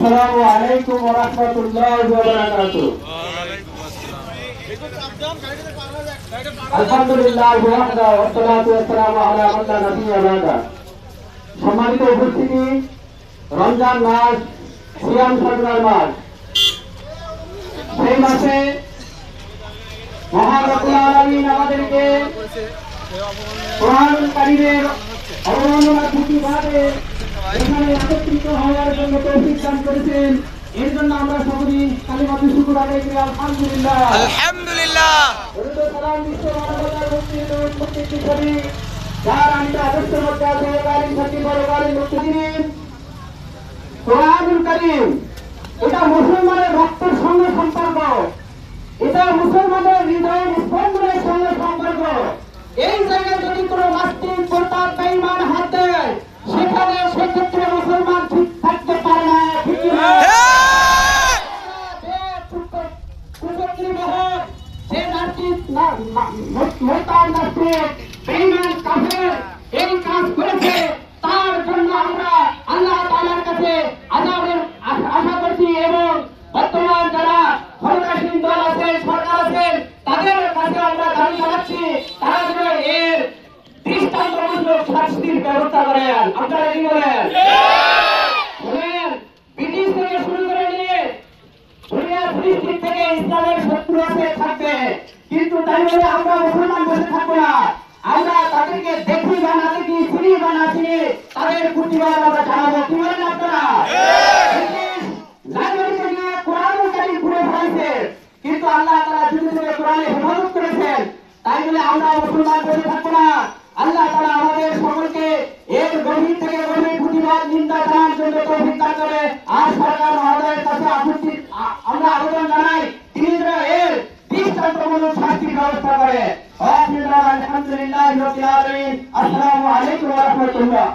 আসসালামু আলাইকুম ওয়া রাহমাতুল্লাহি ওয়া বারাকাতুহু। আলহামদুলিল্লাহ ওয়াহদা ওয়া সালাতু ওয়া সালামু আলা মান লা নাবিয়্যা বা'দা। সম্মানিত উপস্থিতি, রমজান মাস সিয়াম সাধনার মাস। সেই মাসে মহান রব্বুল আলামিন আমাদেরকে কোরআন কারীমের অবমাননা প্রতিবাদে এখানে একত্রিত হওয়ার জন্য তৌফিক দান করেছেন। এর জন্য আমরা সকলেই কালিমাতুল শুকর আদায় করি আলহামদুলিল্লাহ। আলহামদুলিল্লাহ। সালাম বিশ্ব মানবতার মুক্তি ছবি যার আমি আদর্শের মধ্যে আছে কালীন সাথী বড়কালীন মুক্তিদিন কোরআনুল কারীম। এটা মুসলমানের রক্তের সঙ্গে সম্পর্ক, এটা মুসলমানের হৃদয়ের স্পন্দনের সঙ্গে সম্পর্ক। এই জায়গায় যদি কোনো নাস্তিক মোরতাদ বেঈমান হাত দেয়, সেখানে সেক্ষেত্রে মুসলমান ঠিক থাকতে পারে না। ঠিক না? যে নাস্তিক মোরতাদ নাস্তিক বেঈমান কাফের এই কাজ করেছে, তার জন্য আমরা আল্লাহ তাআলার কাছে আযাবের আশা করছি এবং বর্তমান যারা ক্ষমতাসীন দল আছে, সরকার আছে, তাদের কাছে আমরা দাবি জানাচ্ছি তারা যেন এর দৃষ্টান্তমূলক শাস্তির ব্যবস্থা করেন। আপনারা কি বলেন? ব্রিটিশ থেকে শুরু করে নিয়ে দুনিয়ার পরিস্থিতি থেকে ইসলামের শত্রু আছে থাকবে, কিন্তু তাই বলে আমরা মুসলমান বসে থাকবো না। আমরা তাদেরকে দেখি বা না দেখি, চিনি বা না চিনি, তাদের প্রতিবাদ আমরা জানাবো। কি বলেন আপনারা? লাইব্রেরিতে গিয়ে কোরআনুল কারীম পড়ে ফেলাইছে, কিন্তু আল্লাহ তাআলা যুগে যুগে কোরআনে হেফাজত করেছেন। তাই বলে আমরা মুসলমান বসে থাকবো না। আল্লাহ তাআলা আমাদের সকলকে এর গভীর থেকে গভীর প্রতিবাদ নিন্দা জানার জন্য তৌফিক দান করে। আর সরকার মহোদয়ের কাছে আমরা আবেদন জানাই, তিনি যেন এর দৃষ্টান্তমূলক শাস্তির ব্যবস্থা করে। আলহামদুলিল্লাহি রাব্বিল আলামিন। আসসালামু আলাইকুম ওয়া রাহমাতুল্লাহ।